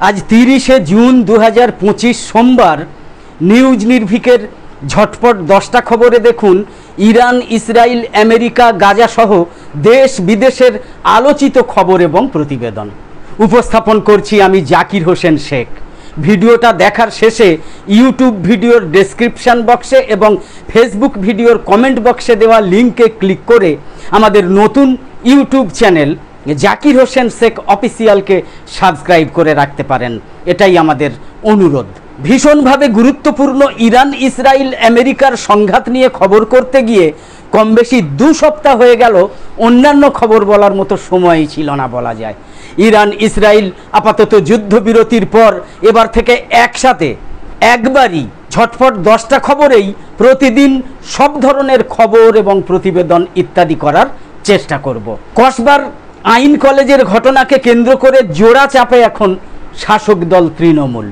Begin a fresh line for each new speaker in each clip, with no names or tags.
আজ 30শে জুন 2025 সোমবার নিউজ নির্ভীকের ঝটপট 10টা খবরে দেখুন ইরান, ইসরায়েল, আমেরিকা, গাজা সহ দেশ বিদেশের আলোচিত খবর এবং প্রতিবেদন উপস্থাপন করছি আমি জাকির হোসেন শেখ। ভিডিওটা দেখার শেষে ইউটিউব ভিডিওর ডেসক্রিপশন বক্সে এবং ফেসবুক ভিডিওর কমেন্ট বক্সে দেওয়া লিঙ্কে ক্লিক করে আমাদের নতুন ইউটিউব চ্যানেল জাকির হোসেন শেখ অফিসিয়ালকে সাবস্ক্রাইব করে রাখতে পারেন, এটাই আমাদের অনুরোধ। ভীষণভাবে গুরুত্বপূর্ণ ইরান, ইসরায়েল, আমেরিকার সংঘাত নিয়ে খবর করতে গিয়ে কম বেশি 2 সপ্তাহ হয়ে গেল, অন্যান্য খবর বলার মতো সময়ই ছিল না বলা যায়। ইরান, ইসরায়েল আপাতত যুদ্ধবিরতির পর এবার থেকে একসাথে একবারই ঝটপট 10টা খবরেই প্রতিদিন সব ধরনের খবর এবং প্রতিবেদন ইত্যাদি করার চেষ্টা করব। কসবার আইন কলেজের ঘটনাকে কেন্দ্র করে জোড়া চাপে এখন শাসক দল তৃণমূল।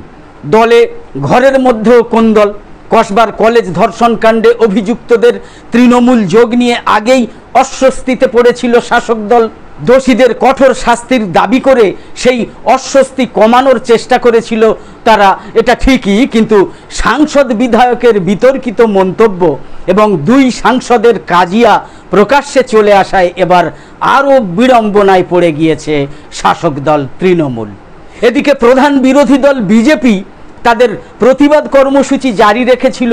দলে ঘরের মধ্যেও কোন্দল। কসবার কলেজ ধর্ষণ কাণ্ডে অভিযুক্তদের তৃণমূল যোগ নিয়ে আগেই অস্বস্তিতে পড়েছিল শাসক দল। দোষীদের কঠোর শাস্তির দাবি করে সেই অস্বস্তি কমানোর চেষ্টা করেছিল তারা, এটা ঠিকই, কিন্তু সাংসদ বিধায়কের বিতর্কিত মন্তব্য এবং 2 সাংসদের কাজিয়া প্রকাশ্যে চলে আসায় এবার আরও বিড়ম্বনায় পড়ে গিয়েছে শাসক দল তৃণমূল। এদিকে প্রধান বিরোধী দল বিজেপি তাদের প্রতিবাদ কর্মসূচি জারি রেখেছিল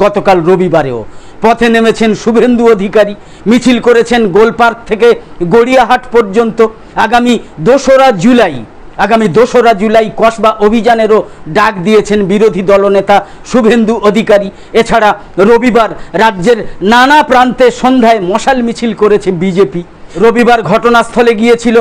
গতকাল রবিবারেও। পথে নেমেছেন শুভেন্দু অধিকারী, মিছিল করেছেন গোলপার্ক থেকে গড়িয়াহাট পর্যন্ত। আগামী 2রা জুলাই কসবা অভিযানেরও ডাক দিয়েছেন বিরোধী দলনেতা শুভেন্দু অধিকারী। এছাড়া রবিবার রাজ্যের নানা প্রান্তে সন্ধ্যায় মশাল মিছিল করেছে বিজেপি। রবিবার ঘটনাস্থলে গিয়েছিল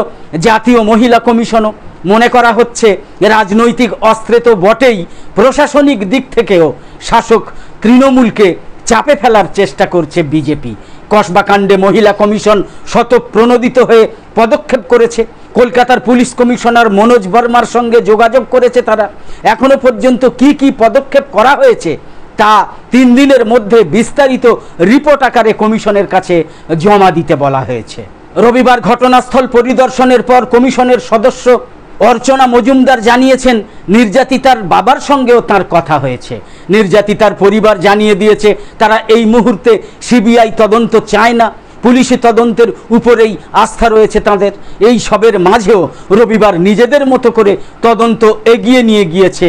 জাতীয় মহিলা কমিশনও। মনে করা হচ্ছে রাজনৈতিক অস্ত্রে তো বটেই, প্রশাসনিক দিক থেকেও শাসক তৃণমূলকে চাপে ফেলার চেষ্টা করছে বিজেপি। কসবা কাণ্ডে মহিলা কমিশন স্বতঃপ্রণোদিত হয়ে পদক্ষেপ করেছে। কলকাতার পুলিশ কমিশনার মনোজ বর্মার সঙ্গে যোগাযোগ করেছে তারা। এখনো পর্যন্ত কি পদক্ষেপ করা হয়েছে তা 3 দিনের মধ্যে বিস্তারিত রিপোর্ট আকারে কমিশনের কাছে জমা দিতে বলা হয়েছে। রবিবার ঘটনাস্থল পরিদর্শনের পর কমিশনের সদস্য অর্চনা মজুমদার জানিয়েছেন নির্যাতিতার বাবার সঙ্গেও তার কথা হয়েছে। নির্যাতিতার পরিবার জানিয়ে দিয়েছে তারা এই মুহূর্তে সিবিআই তদন্ত চায় না, পুলিশি তদন্তের উপরেই আস্থা রয়েছে তাদের। এই সবের মাঝেও রবিবার নিজেদের মতো করে তদন্ত এগিয়ে নিয়ে গিয়েছে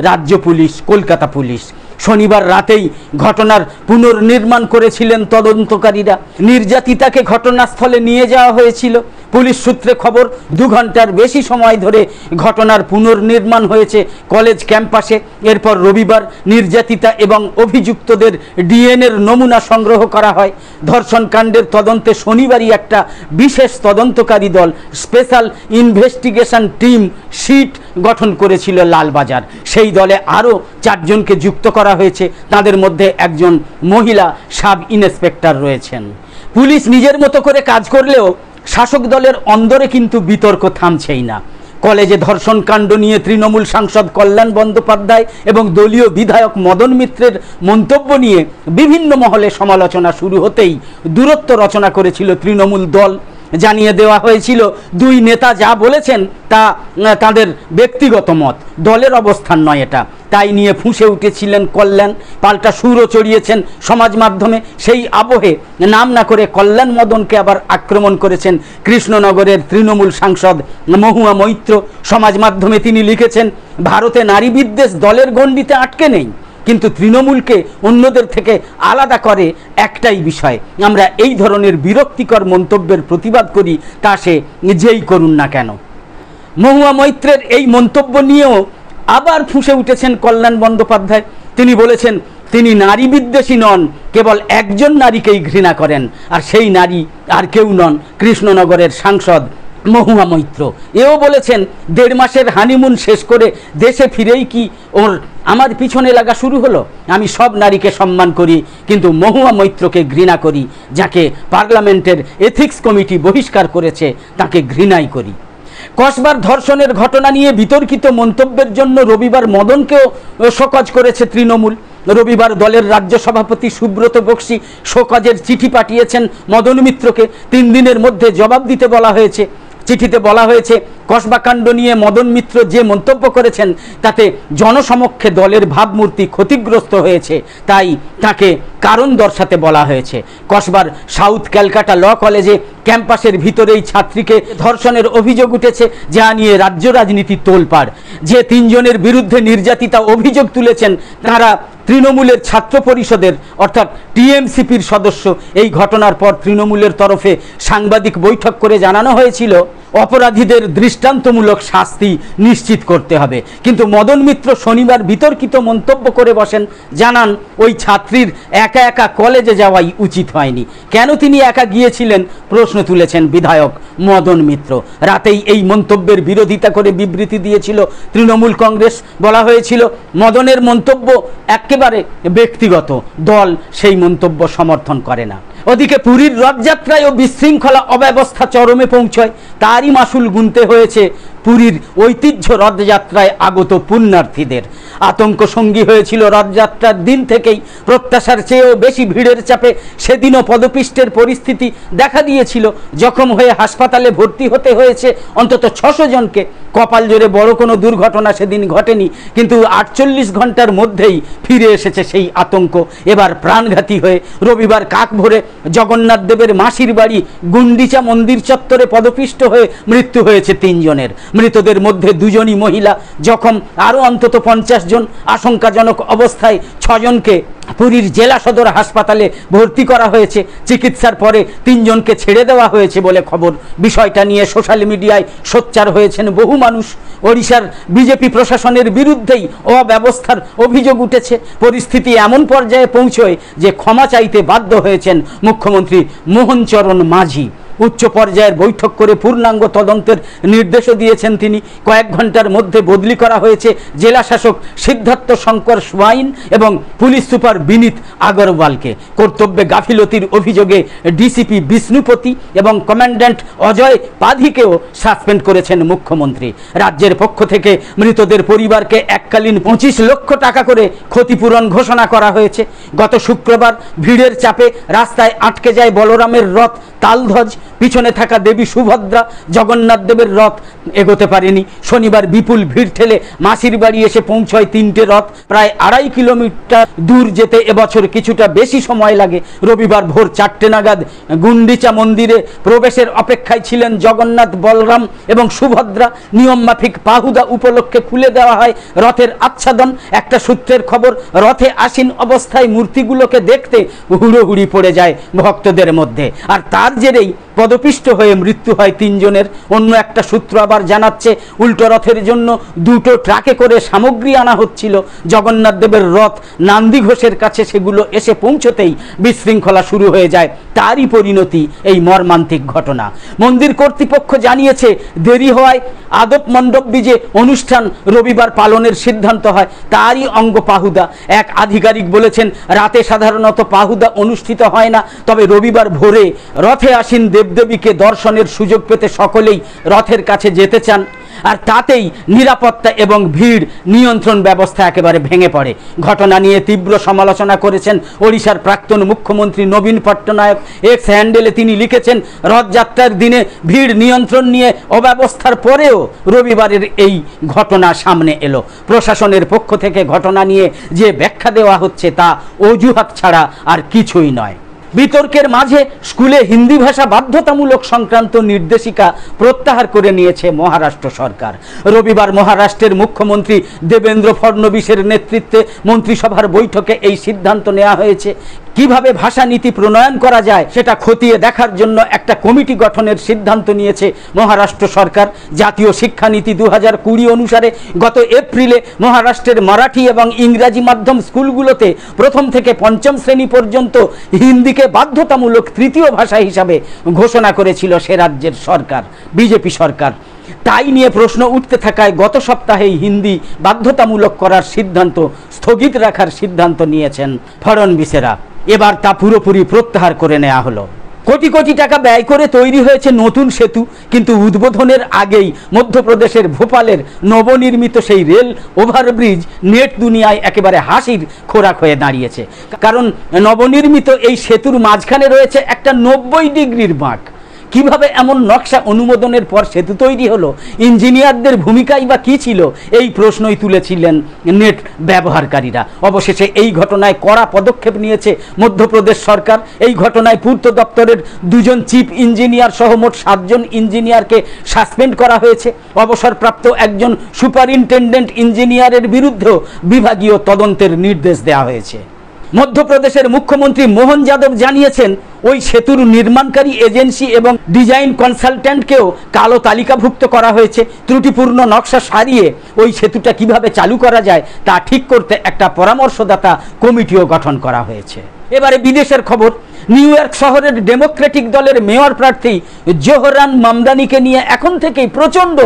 রাজ্য পুলিশ, কলকাতা পুলিশ। শনিবার রাতেই ঘটনার পুনর্নির্মাণ করেছিলেন তদন্তকারীরা। নির্যাতিতাকে ঘটনাস্থলে নিয়ে যাওয়া হয়েছিল। পুলিশ সূত্রে খবর 2 ঘন্টার বেশি সময় ধরে ঘটনার পুনর্নির্মাণ হয়েছে কলেজ ক্যাম্পাসে। এরপর রবিবার নির্যাতিতা এবং অভিযুক্তদের ডিএনএর নমুনা সংগ্রহ করা হয়। ধর্ষণ কাণ্ডের তদন্তে শনিবারই একটা বিশেষ তদন্তকারী দল, স্পেশাল ইনভেস্টিগেশন টিম সিট গঠন করেছিল লালবাজার। সেই দলে আরও 4 জনকে যুক্ত করা হয়েছে। তাদের মধ্যে একজন মহিলা সাব ইন্সপেক্টর রয়েছেন। পুলিশ নিজের মতো করে কাজ করলেও শাসক দলের অন্দরে কিন্তু বিতর্ক থামছেই না। কলেজে ধর্ষণ কাণ্ড নিয়ে তৃণমূল সাংসদ কল্যাণ বন্দ্যোপাধ্যায় এবং দলীয় বিধায়ক মদন মিত্রের মন্তব্য নিয়ে বিভিন্ন মহলে সমালোচনা শুরু হতেই দূরত্ব রচনা করেছিল তৃণমূল দল। জানিয়ে দেওয়া হয়েছিল 2 নেতা যা বলেছেন তা তাদের ব্যক্তিগত মত, দলের অবস্থান নয় এটা। তাই নিয়ে ফুঁসে উঠেছিলেন কল্যাণ, পাল্টা সুরও চড়িয়েছেন সমাজ মাধ্যমে। সেই আবহে নাম না করে কল্যাণ মদনকে আবার আক্রমণ করেছেন কৃষ্ণনগরের তৃণমূল সাংসদ মহুয়া মৈত্র। সমাজ মাধ্যমে তিনি লিখেছেন, ভারতে নারী বিদ্বেষ দলের গণ্ডিতে আটকে নেই, কিন্তু তৃণমূলকে অন্যদের থেকে আলাদা করে একটাই বিষয়, আমরা এই ধরনের বিরক্তিকর মন্তব্যের প্রতিবাদ করি, তা সে যেই করুন না কেন। মহুয়া মৈত্রের এই মন্তব্য নিয়েও আবার ফুঁসে উঠেছেন কল্যাণ বন্দ্যোপাধ্যায়। তিনি বলেছেন তিনি নারী বিদ্বেষী নন, কেবল একজন নারীকেই ঘৃণা করেন, আর সেই নারী আর কেউ নন, কৃষ্ণনগরের সাংসদ মহুয়া মৈত্র। এও বলেছেন 1.5 মাসের হানিমুন শেষ করে দেশে ফিরেই কি আমার পিছনে লাগা শুরু হলো। আমি সব নারীকে সম্মান করি, কিন্তু মহুয়া মৈত্রকে ঘৃণা করি। যাকে পার্লামেন্টের এথিক্স কমিটি বহিষ্কার করেছে তাকে ঘৃণাই করি। কসবার ধর্ষণের ঘটনা নিয়ে বিতর্কিত মন্তব্যের জন্য রবিবার মদনকেও শোকজ করেছে তৃণমূল। রবিবার দলের রাজ্য সভাপতি সুব্রত বক্সী শোকজের চিঠি পাঠিয়েছেন মদন মিত্রকে। 3 দিনের মধ্যে জবাব দিতে বলা হয়েছে। চিঠিতে বলা হয়েছে, কসবাকাণ্ড নিয়ে মদন মিত্র যে মন্তব্য করেছেন তাতে জনসমক্ষে দলের ভাবমূর্তি ক্ষতিগ্রস্ত হয়েছে, তাই তাকে কারণ দর্শাতে বলা হয়েছে। কসবার সাউথ ক্যালকাটা ল কলেজে ক্যাম্পাসের ভিতরেই ছাত্রীকে ধর্ষণের অভিযোগ উঠেছে, যা নিয়ে রাজ্য রাজনীতি তোলপাড়। যে তিনজনের বিরুদ্ধে নির্যাতিতা অভিযোগ তুলেছেন তারা তৃণমূলের ছাত্র পরিষদের অর্থাৎ টিএমসিপির সদস্য। এই ঘটনার পর তৃণমূলের তরফে সাংবাদিক বৈঠক করে জানানো হয়েছিল অপরাধীদের দৃষ্টান্তমূলক শাস্তি নিশ্চিত করতে হবে। কিন্তু মদন মিত্র শনিবার বিতর্কিত মন্তব্য করে বসেন, জানান ওই ছাত্রীর একা একা কলেজে যাওয়াই উচিত হয়নি। কেন তিনি একা গিয়েছিলেন প্রশ্ন তুলেছেন বিধায়ক মদন মিত্র। রাতেই এই মন্তব্যের বিরোধিতা করে বিবৃতি দিয়েছিল তৃণমূল কংগ্রেস। বলা হয়েছিল মদনের মন্তব্য একেবারে ব্যক্তিগত, দল সেই মন্তব্য সমর্থন করে না। ওদিকে পুরীর রথযাত্রায় ও বিশৃঙ্খলা অব্যবস্থা চরমে পৌঁছয়, তারই মাসুল গুনতে হয়েছে পুরীর ঐতিহ্য রথযাত্রায় আগত পুণ্যার্থীদের। আতঙ্ক সঙ্গী হয়েছিল রথযাত্রার দিন থেকেই। প্রত্যাশার চেয়েও বেশি ভিড়ের চাপে সেদিনও পদপিষ্টের পরিস্থিতি দেখা দিয়েছিল। জখম হয়ে হাসপাতালে ভর্তি হতে হয়েছে অন্তত 600 জনকে। কপাল জোরে বড় কোনো দুর্ঘটনা সেদিন ঘটেনি, কিন্তু 48 ঘন্টার মধ্যেই ফিরে এসেছে সেই আতঙ্ক, এবার প্রাণঘাতী হয়ে। রবিবার কাক ভোরে জগন্নাথ দেবের মাসির বাড়ি গুন্ডিচা মন্দির চত্বরে পদপিষ্ট হয়ে মৃত্যু হয়েছে 3 জনের। মৃতদের মধ্যে 2 জনই মহিলা, জখম আরও অন্তত 50 জন। আশঙ্কাজনক অবস্থায় 6 জনকে পুরীর জেলা সদর হাসপাতালে ভর্তি করা হয়েছে। চিকিৎসার পরে 3 জনকে ছেড়ে দেওয়া হয়েছে বলে খবর। বিষয়টা নিয়ে সোশ্যাল মিডিয়ায় সোচ্চার হয়েছেন বহু মানুষ। ওড়িশার বিজেপি প্রশাসনের বিরুদ্ধেই অব্যবস্থার অভিযোগ উঠেছে। পরিস্থিতি এমন পর্যায়ে পৌঁছয় যে ক্ষমা চাইতে বাধ্য হয়েছেন মুখ্যমন্ত্রী মোহন চরণ মাঝি। উচ্চ পর্যায়ের বৈঠক করে পূর্ণাঙ্গ তদন্তের নির্দেশও দিয়েছেন তিনি। কয়েক ঘন্টার মধ্যে বদলি করা হয়েছে জেলা শাসক সিদ্ধার্থ শঙ্কর সোয়াইন এবং পুলিশ সুপার বিনীত আগরওয়ালকে। কর্তব্যে গাফিলতির অভিযোগে ডিসিপি বিষ্ণুপতি এবং কমান্ড্যান্ট অজয় পাধিকেও সাসপেন্ড করেছেন মুখ্যমন্ত্রী। রাজ্যের পক্ষ থেকে মৃতদের পরিবারকে এককালীন 25 লক্ষ টাকা করে ক্ষতিপূরণ ঘোষণা করা হয়েছে। গত শুক্রবার ভিড়ের চাপে রাস্তায় আটকে যায় বলরামের রথ তালধ্বজ। পিছনে থাকা দেবী সুভদ্রা জগন্নাথ দেবের রথ এগোতে পারেনি। শনিবার বিপুল ভিড় ঠেলে মাসির বাড়ি এসে পৌঁছয় 3টে রথ। প্রায় 2.5 কিলোমিটার দূর যেতে এবছর কিছুটা বেশি সময় লাগে। রবিবার ভোর 4টে নাগাদ গুন্ডিচা মন্দিরে প্রবেশের অপেক্ষায় ছিলেন জগন্নাথ, বলরাম এবং সুভদ্রা। নিয়ম মাফিক পাহুদা উপলক্ষে খুলে দেওয়া হয় রথের আচ্ছাদন। একটা সূত্রের খবর, রথে আসীন অবস্থায় মূর্তিগুলোকে দেখতে হুড়োহুড়ি পড়ে যায় ভক্তদের মধ্যে, আর তার জেরেই পদপিষ্ট হয়ে মৃত্যু হয় 3 জনের। অন্য একটা সূত্র আবার জানাচ্ছে উল্টো রথের জন্য 2টো ট্রাকে করে সামগ্রী আনা হচ্ছিল। জগন্নাথ দেবের রথ নান্দি ঘোষের কাছে সেগুলো এসে পৌঁছতেই বিশৃঙ্খলা শুরু হয়ে যায়। তারই পরিণতি এই মর্মান্তিক ঘটনা। মন্দির কর্তৃপক্ষ জানিয়েছে দেরি হওয়ায় আদব মণ্ডপ বিজে অনুষ্ঠান রবিবার পালনের সিদ্ধান্ত হয়, তারই অঙ্গ পাহুদা। এক আধিকারিক বলেছেন রাতে সাধারণত পাহুদা অনুষ্ঠিত হয় না, তবে রবিবার ভোরে রথে আসীন দেবদেবীকে দর্শনের সুযোগ পেতে সকলেই রথের কাছে যেতে চান, আর তাতেই নিরাপত্তা এবং ভিড় নিয়ন্ত্রণ ব্যবস্থা একেবারে ভেঙে পড়ে। ঘটনা নিয়ে তীব্র সমালোচনা করেছেন ওড়িশার প্রাক্তন মুখ্যমন্ত্রী নবীন পট্টনায়ক। এক্স হ্যান্ডেলে তিনি লিখেছেন, রথযাত্রার দিনে ভিড় নিয়ন্ত্রণ নিয়ে অব্যবস্থার পরেও রবিবারের এই ঘটনা সামনে এলো। প্রশাসনের পক্ষ থেকে ঘটনা নিয়ে যে ব্যাখ্যা দেওয়া হচ্ছে তা অজুহাত ছাড়া আর কিছুই নয়। বিতর্কের মাঝে স্কুলে হিন্দি ভাষা বাধ্যতামূলক সংক্রান্ত নির্দেশিকা প্রত্যাহার করে নিয়েছে মহারাষ্ট্র সরকার। রবিবার মহারাষ্ট্রের মুখ্যমন্ত্রী দেবেন্দ্র ফডনবিসের নেতৃত্বে মন্ত্রিসভার বৈঠকে এই সিদ্ধান্ত নেওয়া হয়েছে। কিভাবে ভাষা নীতি প্রণয়ন করা যায় সেটা খতিয়ে দেখার জন্য একটা কমিটি গঠনের সিদ্ধান্ত নিয়েছে মহারাষ্ট্র সরকার। জাতীয় শিক্ষানীতি 2020 অনুসারে গত এপ্রিলে মহারাষ্ট্রের মারাঠি এবং ইংরাজি মাধ্যম স্কুলগুলোতে 1ম থেকে 5ম শ্রেণী পর্যন্ত হিন্দিকে বাধ্যতামূলক 3য় ভাষা হিসাবে ঘোষণা করেছিল সে রাজ্যের সরকার, বিজেপি সরকার। তাই নিয়ে প্রশ্ন উঠতে থাকায় গত সপ্তাহেই হিন্দি বাধ্যতামূলক করার সিদ্ধান্ত স্থগিত রাখার সিদ্ধান্ত নিয়েছেন ফডনবিসেরা। এবার তা পুরোপুরি প্রত্যাহার করে নেওয়া হলো। কোটি কোটি টাকা ব্যয় করে তৈরি হয়েছে নতুন সেতু, কিন্তু উদ্বোধনের আগেই মধ্যপ্রদেশের ভোপালের নবনির্মিত সেই রেল ওভারব্রিজ নেট দুনিয়ায় একেবারে হাসির খোরাক হয়ে দাঁড়িয়েছে। কারণ নবনির্মিত এই সেতুর মাঝখানে রয়েছে একটা 90 ডিগ্রির বাঁক। কিভাবে এমন নকশা অনুমোদনের পর সেতু তৈরি হলো, ইঞ্জিনিয়ারদের ভূমিকাই বা কী ছিল, এই প্রশ্নই তুলেছিলেন নেট ব্যবহারকারীরা। অবশেষে এই ঘটনায় কড়া পদক্ষেপ নিয়েছে মধ্যপ্রদেশ সরকার। এই ঘটনায় পূর্ত দপ্তরের 2জন চিফ ইঞ্জিনিয়ার সহ মোট 7 জন ইঞ্জিনিয়ারকে সাসপেন্ড করা হয়েছে। অবসরপ্রাপ্ত একজন সুপারিনটেন্ডেন্ট ইঞ্জিনিয়ারের বিরুদ্ধেও বিভাগীয় তদন্তের নির্দেশ দেওয়া হয়েছে। মধ্যপ্রদেশের মুখ্যমন্ত্রী মোহন যাদব জানিয়েছেন, ওই সেতুর নির্মাণকারী এজেন্সি এবং ডিজাইন কনসালট্যান্টকেও কালো তালিকাভুক্ত করা হয়েছে। ত্রুটিপূর্ণ নকশা সারিয়ে ওই সেতুটা কিভাবে চালু করা যায় তা ঠিক করতে একটা পরামর্শদাতা কমিটিও গঠন করা হয়েছে। এবারে বিদেশের খবর। নিউ ইয়র্ক শহরের ডেমোক্রেটিক দলের মেয়র প্রার্থী জোহরান মামদানিকে নিয়ে এখন থেকেই প্রচণ্ড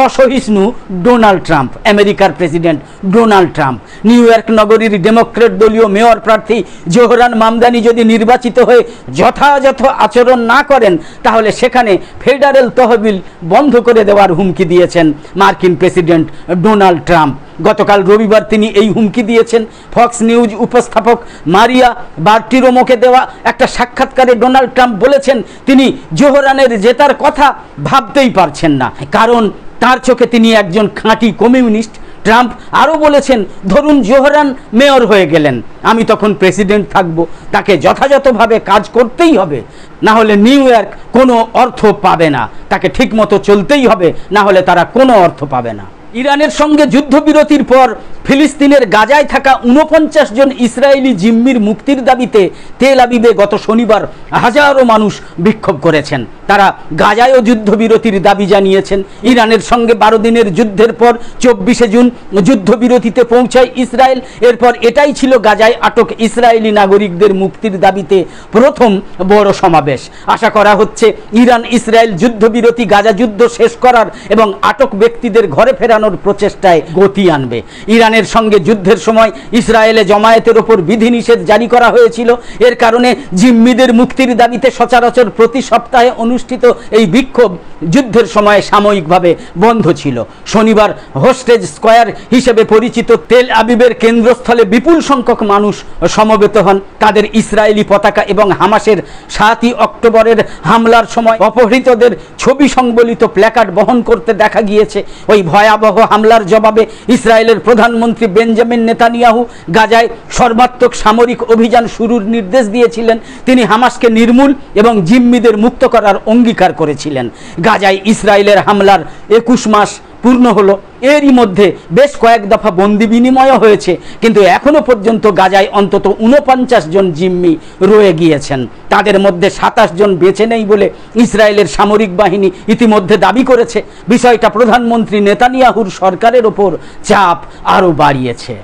অসহিষ্ণু ডোনাল্ড ট্রাম্প, আমেরিকার president Donald Trump. New York নগরীর ডেমোক্রেট দলীয় মেয়র প্রার্থী জোহরান মামদানি যদি নির্বাচিত হয়ে যথাযথ আচরণ না করেন, তাহলে সেখানে ফেডারেল তহবিল বন্ধ করে দেওয়ার হুমকি দিয়েছেন মার্কিন প্রেসিডেন্ট ডোনাল্ড ট্রাম্প। গতকাল রবিবার তিনি এই হুমকি দিয়েছেন। ফক্স নিউজ উপস্থাপক মারিয়া বার্টিরোমোকে দেওয়া একটা সাক্ষাৎকারে ডোনাল্ড ট্রাম্প বলেছেন, তিনি জোহরানের জেতার কথা ভাবতেই পারছেন না, কারণ তার চোখে তিনি একজন খাঁটি কমিউনিস্ট। ট্রাম্প আরও বলেছেন, ধরুন জোহরান মেয়র হয়ে গেলেন, আমি তখন প্রেসিডেন্ট থাকব, তাকে যথাযথভাবে কাজ করতেই হবে, না হলে নিউ ইয়র্ক কোনো অর্থ পাবে না, তাকে ঠিকমতো চলতেই হবে, না হলে তারা কোনো অর্থ পাবে না। ইরানের সঙ্গে যুদ্ধবিরতির পর ফিলিস্তিনের গাজায় থাকা 49 জন ইসরায়েলি জিম্মির মুক্তির দাবিতে তেল আবিবে গত শনিবার হাজারো মানুষ বিক্ষোভ করেছেন। তারা গাজায়ও যুদ্ধবিরতির দাবি জানিয়েছেন। ইরানের সঙ্গে 12 দিনের যুদ্ধের পর 24শে জুন যুদ্ধবিরতিতে পৌঁছায় ইসরায়েল। এরপর এটাই ছিল গাজায় আটক ইসরায়েলি নাগরিকদের মুক্তির দাবিতে প্রথম বড় সমাবেশ। আশা করা হচ্ছে ইরান ইসরায়েল যুদ্ধবিরতি, গাজা যুদ্ধ শেষ করার এবং আটক ব্যক্তিদের ঘরে ফেরানোর প্রচেষ্টায় গতি আনবে। ইরানের সঙ্গে যুদ্ধের সময় ইসরায়েলে জমায়েতের ওপর বিধিনিষেধ জারি করা হয়েছিল। এর কারণে জিম্মিদের মুক্তির দাবিতে সচরাচর প্রতি সপ্তাহে অনুষ্ঠিত এই বিক্ষোভ যুদ্ধের সময় সাময়িকভাবে বন্ধ ছিল। শনিবার হোস্টেজ স্কয়ার হিসেবে পরিচিত তেল আবিবের কেন্দ্রস্থলে বিপুল সংখ্যক মানুষ সমবেত হন। তাদের ইসরায়েলি পতাকা এবং হামাসের 7ই অক্টোবরের হামলার সময় অপহৃতদের ছবি সংবলিত প্ল্যাকার্ড বহন করতে দেখা গিয়েছে। ওই ভয়াবহ হামলার জবাবে ইসরায়েলের প্রধানমন্ত্রী বেঞ্জামিন নেতানিয়াহু গাজায় সর্বাত্মক সামরিক অভিযান শুরুর নির্দেশ দিয়েছিলেন। তিনি হামাসকে নির্মূল এবং জিম্মিদের মুক্ত করার অঙ্গীকার করেছিলেন। গাজায় ইসরায়েলের হামলার 21 মাস পূর্ণ হলো। এরই মধ্যে বেশ কয়েক দফা বন্দি বিনিময় হয়েছে, কিন্তু এখনো পর্যন্ত গাজায় অন্তত 49 জন জিম্মি রয়ে গিয়েছেন। তাদের মধ্যে 27 জন বেঁচে নেই বলে ইসরায়েলের সামরিক বাহিনী ইতিমধ্যে দাবি করেছে। বিষয়টা প্রধানমন্ত্রী নেতানিয়াহুর সরকারের ওপর চাপ আরও বাড়িয়েছে।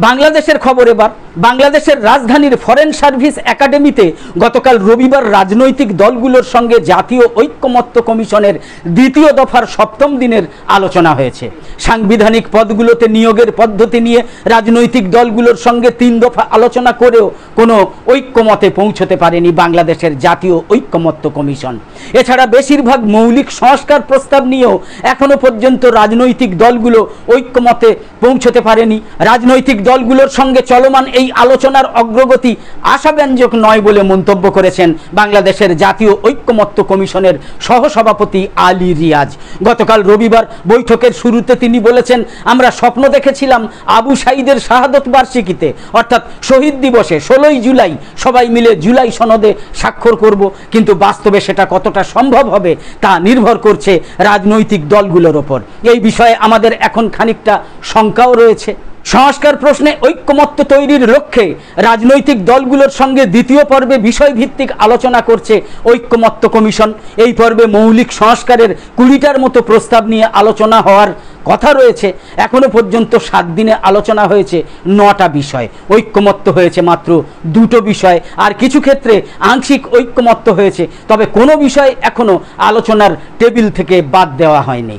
বাংলাদেশের খবর এবার। বাংলাদেশের রাজধানীর ফরেন সার্ভিস একাডেমিতে গতকাল রবিবার রাজনৈতিক দলগুলোর সঙ্গে জাতীয় ঐক্যমত্য কমিশনের 2য় দফার 7ম দিনের আলোচনা হয়েছে। সাংবিধানিক পদগুলোতে নিয়োগের পদ্ধতি নিয়ে রাজনৈতিক দলগুলোর সঙ্গে 3 দফা আলোচনা করেও কোনো ঐক্যমতে পৌঁছতে পারেনি বাংলাদেশের জাতীয় ঐক্যমত্য কমিশন। এছাড়া বেশিরভাগ মৌলিক সংস্কার প্রস্তাব নিয়েও এখনো পর্যন্ত রাজনৈতিক দলগুলো ঐক্যমতে পৌঁছতে পারেনি। রাজনৈতিক দলগুলোর সঙ্গে চলমান এই আলোচনার অগ্রগতি আশাব্যঞ্জক নয় বলে মন্তব্য করেছেন বাংলাদেশের জাতীয় ঐক্যমত্য কমিশনের সহসভাপতি আলী রিয়াজ। গতকাল রবিবার বৈঠকের শুরুতে তিনি বলেছেন, আমরা স্বপ্ন দেখেছিলাম আবু সাঈদের শাহাদত বার্ষিকীতে অর্থাৎ শহীদ দিবসে 16ই জুলাই সবাই মিলে জুলাই সনদে স্বাক্ষর করব, কিন্তু বাস্তবে সেটা কতটা সম্ভব হবে তা নির্ভর করছে রাজনৈতিক দলগুলোর ওপর। এই বিষয়ে আমাদের এখন খানিকটা শঙ্কাও রয়েছে। সংস্কার প্রশ্নে ঐক্যমত্য তৈরির লক্ষ্যে রাজনৈতিক দলগুলোর সঙ্গে 2য় পর্বে বিষয়ভিত্তিক আলোচনা করছে ঐক্যমত্য কমিশন। এই পর্বে মৌলিক সংস্কারের 20টার মতো প্রস্তাব নিয়ে আলোচনা হওয়ার কথা রয়েছে। এখনো পর্যন্ত 7 দিনে আলোচনা হয়েছে 9টা বিষয়, ঐক্যমত্য হয়েছে মাত্র 2টো বিষয়, আর কিছু ক্ষেত্রে আংশিক ঐক্যমত্য হয়েছে, তবে কোনো বিষয় এখনো আলোচনার টেবিল থেকে বাদ দেওয়া হয়নি।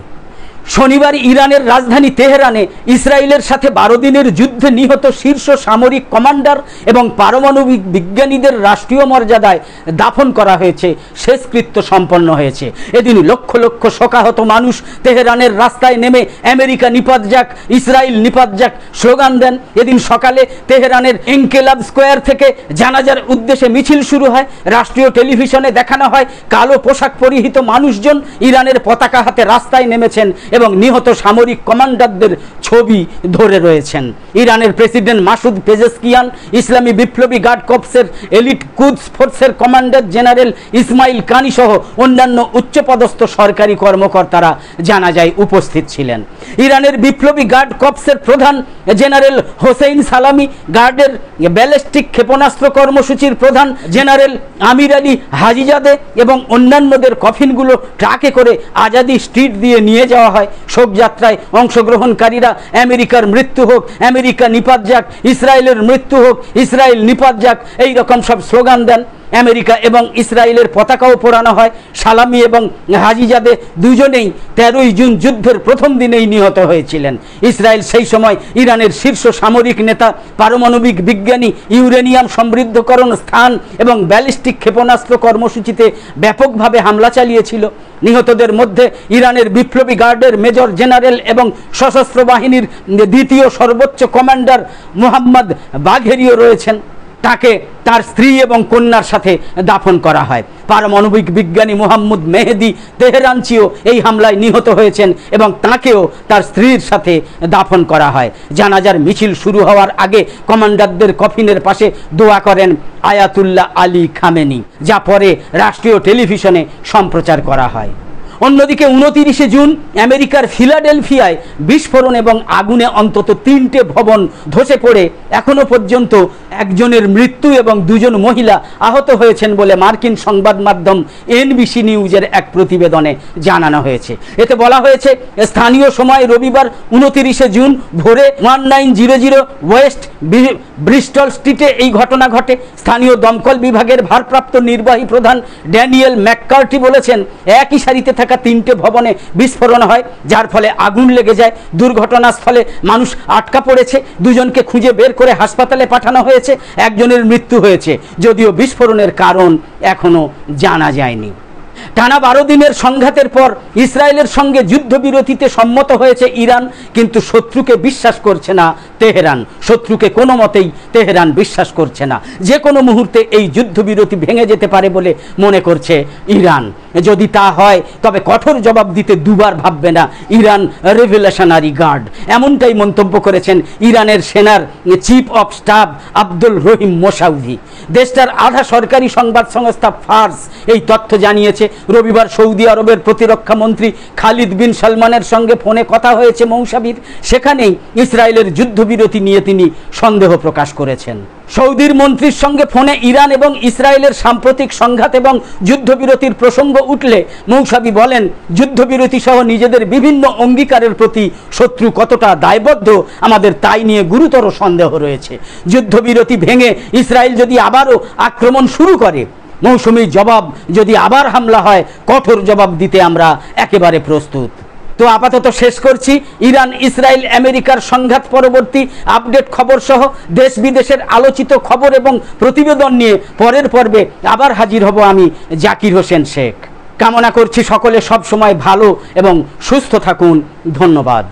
শনিবার ইরানের রাজধানী তেহরানে ইসরায়েলের সাথে 12 দিনের যুদ্ধে নিহত শীর্ষ সামরিক কমান্ডার এবং পারমাণবিক বিজ্ঞানীদের রাষ্ট্রীয় মর্যাদায় দাফন করা হয়েছে, শেষকৃত্য সম্পন্ন হয়েছে। এদিন লক্ষ লক্ষ শোকাহত মানুষ তেহরানের রাস্তায় নেমে আমেরিকা নিপাত যাক, ইসরায়েল নিপাত যাক স্লোগান দেন। এদিন সকালে তেহরানের ইনকিলাব স্কোয়ার থেকে জানাজার উদ্দেশ্যে মিছিল শুরু হয়। রাষ্ট্রীয় টেলিভিশনে দেখানো হয় কালো পোশাক পরিহিত মানুষজন ইরানের পতাকা হাতে রাস্তায় নেমেছেন এবং নিহত সামরিক কমান্ডারদের ছবি ধরে রয়েছেন। ইরানের প্রেসিডেন্ট মাসুদ পেজেশকিয়ান, ইসলামী বিপ্লবী গার্ড কর্পসের এলিট কুদস ফোর্সের কমান্ডার জেনারেল ইসমাইল কানি সহ অন্যান্য উচ্চপদস্থ সরকারি কর্মকর্তারা জানাজায় উপস্থিত ছিলেন। ইরানের বিপ্লবী গার্ড কর্পসের প্রধান জেনারেল হোসেইন সালামি, গার্ডের ব্যালিস্টিক ক্ষেপণাস্ত্র কর্মসূচির প্রধান জেনারেল আমির আলী হাজিজাদে এবং অন্যান্যদের কফিনগুলো ট্রাকে করে আজাদি স্ট্রিট দিয়ে নিয়ে যাওয়া হয়। শোকযাত্রায় অংশগ্রহণকারীরা আমেরিকার মৃত্যু হোক, আমেরিকা নিপাত যাক, ইসরায়েলের মৃত্যু হোক, ইসরায়েল নিপাত যাক, এই রকম সব স্লোগান দেন। আমেরিকা এবং ইসরায়েলের পতাকাও পোড়ানো হয়। সালামি এবং হাজিজাদে দুজনেই 13ই জুন যুদ্ধের প্রথম দিনেই নিহত হয়েছিলেন। ইসরায়েল সেই সময় ইরানের শীর্ষ সামরিক নেতা, পারমাণবিক বিজ্ঞানী, ইউরেনিয়াম সমৃদ্ধকরণ স্থান এবং ব্যালিস্টিক ক্ষেপণাস্ত্র কর্মসূচিতে ব্যাপকভাবে হামলা চালিয়েছিল। নিহতদের মধ্যে ইরানের বিপ্লবী গার্ডের মেজর জেনারেল এবং সশস্ত্র বাহিনীর দ্বিতীয় সর্বোচ্চ কমান্ডার মোহাম্মদ বাঘেরিও রয়েছেন। তাকে তার স্ত্রী এবং কন্যার সাথে দাফন করা হয়। পারমাণবিক বিজ্ঞানী মোহাম্মদ মেহেদি তেহরানচিও এই হামলায় নিহত হয়েছেন এবং তাকেও তার স্ত্রীর সাথে দাফন করা হয়। জানাজার মিছিল শুরু হওয়ার আগে কমান্ডারদের কফিনের পাশে দোয়া করেন আয়াতুল্লাহ আলী খামেনি, যা পরে রাষ্ট্রীয় টেলিভিশনে সম্প্রচার করা হয়। অন্যদিকে 29শে জুন আমেরিকার ফিলাডেলফিয়ায় বিস্ফোরণ এবং আগুনে অন্তত 3টে ভবন ধসে পড়ে এখনো পর্যন্ত একজনের মৃত্যু এবং 2 জন মহিলা আহত হয়েছেন বলে মার্কিন সংবাদ মাধ্যম এনবিসি নিউজের এক প্রতিবেদনে জানানো হয়েছে। এতে বলা হয়েছে, স্থানীয় সময় রবিবার 29শে জুন ভোরে 1900 ওয়েস্ট ব্রিস্টল স্ট্রিটে এই ঘটনা ঘটে। স্থানীয় দমকল বিভাগের ভারপ্রাপ্ত নির্বাহী প্রধান ড্যানিয়েল ম্যাককার্টি বলেছেন, একই সারিতে 3টে ভবনে বিস্ফোরণ হয়, যার ফলে আগুন লেগে যায়। দুর্ঘটনাস্থলে মানুষ আটকা পড়েছে। 2 জনকে খুঁজে বের করে হাসপাতালে পাঠানো হয়েছে। একজনের মৃত্যু হয়েছে, যদিও বিস্ফোরণের কারণ এখনো জানা যায়নি। টানা 12 দিনের সংঘাতের পর ইসরায়েলের সঙ্গে যুদ্ধবিরতিতে সম্মত হয়েছে ইরান, কিন্তু শত্রুকে বিশ্বাস করছে না তেহরান। শত্রুকে কোনো মতেই তেহরান বিশ্বাস করছে না। যে কোনো মুহূর্তে এই যুদ্ধবিরতি ভেঙে যেতে পারে বলে মনে করছে ইরান। যদি তা হয় তবে কঠোর জবাব দিতে দুবার ভাববে না ইরান রেভলিউশনারি গার্ড। এমনটাই মন্তব্য করেছেন ইরানের সেনার চিফ অফ স্টাফ আব্দুল রহিম মোসাউদি। দেশটার আধা সরকারি সংবাদ সংস্থা ফার্স এই তথ্য জানিয়েছে। রবিবার সৌদি আরবের প্রতিরক্ষা মন্ত্রী খালিদ বিন সালমানের সঙ্গে ফোনে কথা হয়েছে মৌসাবির। সেখানেই ইসরায়েলের যুদ্ধবিরতি নিয়ে তিনি সন্দেহ প্রকাশ করেছেন। সৌদির মন্ত্রীর সঙ্গে ফোনে ইরান এবং ইসরায়েলের সাম্প্রতিক সংঘাত এবং যুদ্ধবিরতির প্রসঙ্গ উঠলে মৌসাবি বলেন, যুদ্ধবিরতি সহ নিজেদের বিভিন্ন অঙ্গীকারের প্রতি শত্রু কতটা দায়বদ্ধ আমাদের তাই নিয়ে গুরুতর সন্দেহ রয়েছে। যুদ্ধবিরতি ভেঙে ইসরায়েল যদি আবারও আক্রমণ শুরু করে, মৌসুমী জবাব যদি আবার হামলা হয়, কঠোর জবাব দিতে আমরা একেবারে প্রস্তুত। তো আপাতত শেষ করছি। ইরান ইসরায়েল আমেরিকার সংঘাত পরবর্তী আপডেট খবর সহ দেশ বিদেশের আলোচিত খবর এবং প্রতিবেদন নিয়ে পরের পর্বে আবার হাজির হব আমি, জাকির হোসেন শেখ। কামনা করছি সকলে সব সময় ভালো এবং সুস্থ থাকুন। ধন্যবাদ।